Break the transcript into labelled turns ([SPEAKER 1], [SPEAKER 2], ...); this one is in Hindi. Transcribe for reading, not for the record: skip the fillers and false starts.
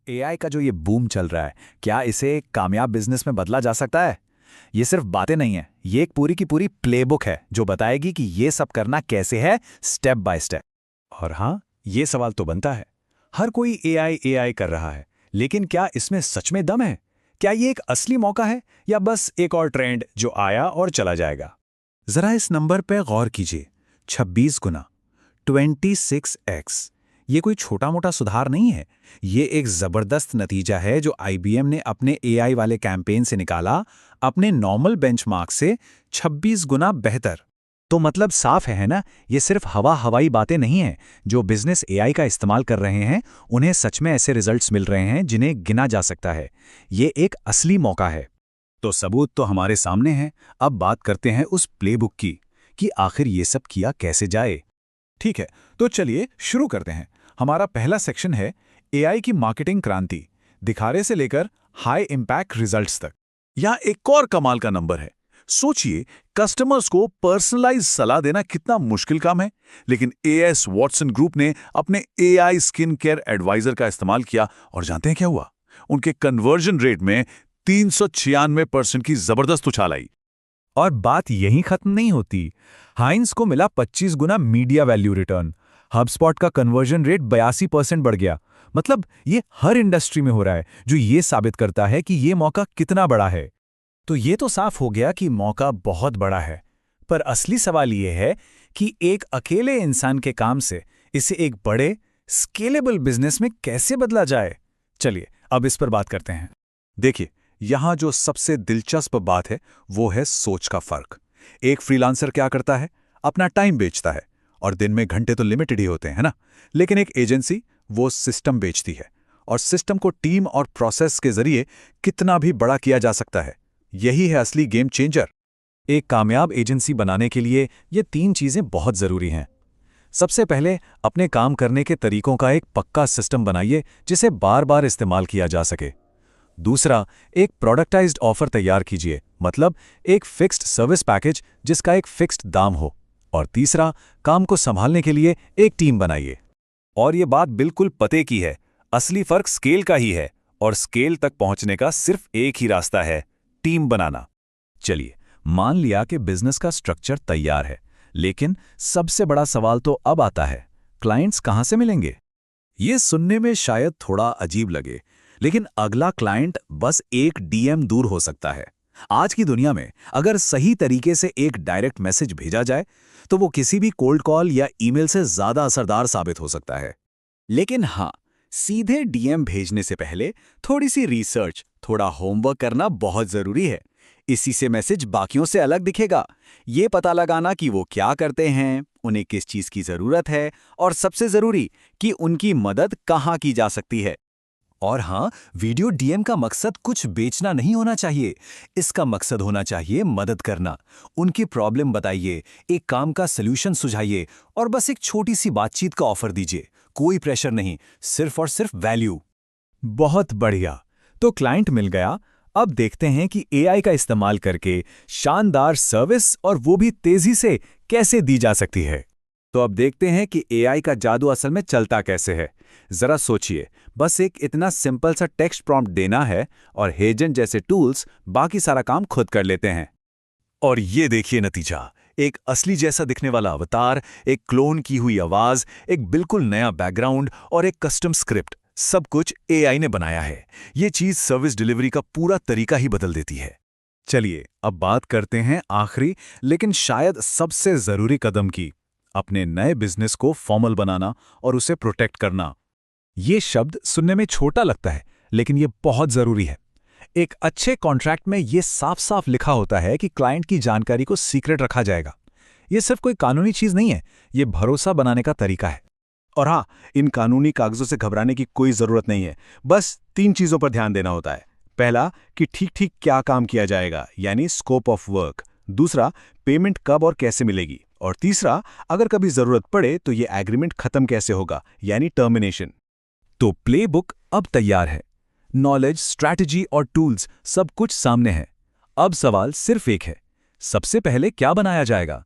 [SPEAKER 1] एआई का जो ये बूम चल रहा है, क्या इसे एक कामयाब बिजनेस में बदला जा सकता है? ये सिर्फ बातें नहीं है, ये एक पूरी की पूरी प्लेबुक है जो बताएगी कि ये सब करना कैसे है, स्टेप बाय स्टेप। और हाँ, ये सवाल तो बनता है, हर कोई एआई एआई कर रहा है, लेकिन क्या इसमें सच में दम है? क्या ये एक असली मौका है या बस एक और ट्रेंड जो आया और चला जाएगा? जरा इस नंबर पे गौर कीजिए, 26 गुना, 26x। ये कोई छोटा मोटा सुधार नहीं है, ये एक जबरदस्त नतीजा है जो आईबीएम ने अपने एआई वाले कैंपेन से निकाला, अपने नॉर्मल बेंचमार्क से 26 गुना बेहतर। तो मतलब साफ है ना, ये सिर्फ हवाई बातें नहीं हैं। जो बिजनेस एआई का इस्तेमाल कर रहे हैं उन्हें सच में ऐसे रिजल्ट्स मिल रहे हैं जिन्हें गिना जा सकता है। ये एक असली मौका है। तो सबूत तो हमारे सामने हैं, अब बात करते हैं उस प्लेबुक की कि आखिर ये सब किया कैसे जाए। ठीक है, तो चलिए शुरू करते हैं। हमारा पहला सेक्शन है एआई की मार्केटिंग क्रांति, दिखारे से लेकर हाई इंपैक्ट रिजल्ट्स तक। यहाँ एक और कमाल का नंबर है। सोचिए, कस्टमर्स को पर्सनलाइज सलाह देना कितना मुश्किल काम है, लेकिन एएस वॉटसन ग्रुप ने अपने एआई स्किन केयर एडवाइजर का इस्तेमाल किया और जानते हैं क्या हुआ? उनके कन्वर्जन रेट में 396% की जबरदस्त उछाल आई। और बात यहीं खत्म नहीं होती। हाइंस को मिला 25 गुना मीडिया वैल्यू रिटर्न। हबस्पॉट का कन्वर्जन रेट 82% बढ़ गया। मतलब ये हर इंडस्ट्री में हो रहा है, जो ये साबित करता है कि ये मौका कितना बड़ा है। तो ये तो साफ हो गया कि मौका बहुत बड़ा है, पर असली सवाल ये है कि एक अकेले इंसान के काम से इसे एक बड़े स्केलेबल बिजनेस में कैसे बदला जाए। चलिए अब इस पर बात करते हैं। देखिए, यहां जो सबसे दिलचस्प बात है वो है सोच का फर्क। एक फ्रीलांसर क्या करता है? अपना टाइम बेचता है, और दिन में घंटे तो लिमिटेड ही होते हैं ना। लेकिन एक एजेंसी वो सिस्टम बेचती है, और सिस्टम को टीम और प्रोसेस के जरिए कितना भी बड़ा किया जा सकता है। यही है असली गेम चेंजर। एक कामयाब एजेंसी बनाने के लिए ये 3 चीजें बहुत जरूरी हैं। सबसे पहले, अपने काम करने के तरीकों का एक पक्का सिस्टम बनाइए जिसे बार बार इस्तेमाल किया जा सके। दूसरा, एक प्रोडक्टाइज्ड ऑफर तैयार कीजिए, मतलब एक फिक्स्ड सर्विस पैकेज जिसका एक फिक्स्ड दाम हो। और तीसरा, काम को संभालने के लिए एक टीम बनाइए। और ये बात बिल्कुल पते की है, असली फर्क स्केल का ही है, और स्केल तक पहुंचने का सिर्फ एक ही रास्ता है, टीम बनाना। चलिए, मान लिया कि बिजनेस का स्ट्रक्चर तैयार है, लेकिन सबसे बड़ा सवाल तो अब आता है, क्लाइंट्स कहां से मिलेंगे? ये सुनने में शायद थोड़ा अजीब लगे, लेकिन अगला क्लाइंट बस एक डीएम दूर हो सकता है। आज की दुनिया में अगर सही तरीके से एक डायरेक्ट मैसेज भेजा जाए तो वो किसी भी कोल्ड कॉल या ईमेल से ज्यादा असरदार साबित हो सकता है। लेकिन हाँ, सीधे डीएम भेजने से पहले थोड़ी सी रिसर्च, थोड़ा होमवर्क करना बहुत जरूरी है। इसी से मैसेज बाकियों से अलग दिखेगा। ये पता लगाना कि वो क्या करते हैं, उन्हें किस चीज की जरूरत है, और सबसे जरूरी कि उनकी मदद कहाँ की जा सकती है। और हाँ, वीडियो डीएम का मकसद कुछ बेचना नहीं होना चाहिए। इसका मकसद होना चाहिए मदद करना। उनकी प्रॉब्लम बताइए, एक काम का सलूशन सुझाइए, और बस एक छोटी सी बातचीत का ऑफर दीजिए। कोई प्रेशर नहीं, सिर्फ और सिर्फ वैल्यू। बहुत बढ़िया। तो क्लाइंट मिल गया। अब देखते हैं कि एआई का इस्तेमाल करके शानदार सर्विस, और वो भी तेजी से, कैसे दी जा सकती है। तो अब देखते हैं कि एआई का जादू असल में चलता कैसे है। जरा सोचिए, बस एक इतना सिंपल सा टेक्स्ट प्रॉम्प्ट देना है और हेजन जैसे टूल्स बाकी सारा काम खुद कर लेते हैं। और ये देखिए नतीजा, एक असली जैसा दिखने वाला अवतार, एक क्लोन की हुई आवाज, एक बिल्कुल नया बैकग्राउंड और एक कस्टम स्क्रिप्ट, सब कुछ एआई ने बनाया है। ये चीज सर्विस डिलीवरी का पूरा तरीका ही बदल देती है। चलिए अब बात करते हैं आखिरी लेकिन शायद सबसे जरूरी कदम की, अपने नए बिजनेस को फॉर्मल बनाना और उसे प्रोटेक्ट करना। ये शब्द सुनने में छोटा लगता है, लेकिन ये बहुत जरूरी है। एक अच्छे कॉन्ट्रैक्ट में ये साफ साफ लिखा होता है कि क्लाइंट की जानकारी को सीक्रेट रखा जाएगा। ये सिर्फ कोई कानूनी चीज नहीं है, ये भरोसा बनाने का तरीका है। और हाँ, इन कानूनी कागजों से घबराने की कोई जरूरत नहीं है। बस 3 चीजों पर ध्यान देना होता है। पहला, कि ठीक ठीक क्या काम किया जाएगा, यानी स्कोप ऑफ वर्क। दूसरा, पेमेंट कब और कैसे मिलेगी। और तीसरा, अगर कभी जरूरत पड़े तो ये एग्रीमेंट खत्म कैसे होगा, यानी टर्मिनेशन। तो प्लेबुक अब तैयार है। नॉलेज, स्ट्रैटेजी और टूल्स सब कुछ सामने है। अब सवाल सिर्फ एक है, सबसे पहले क्या बनाया जाएगा?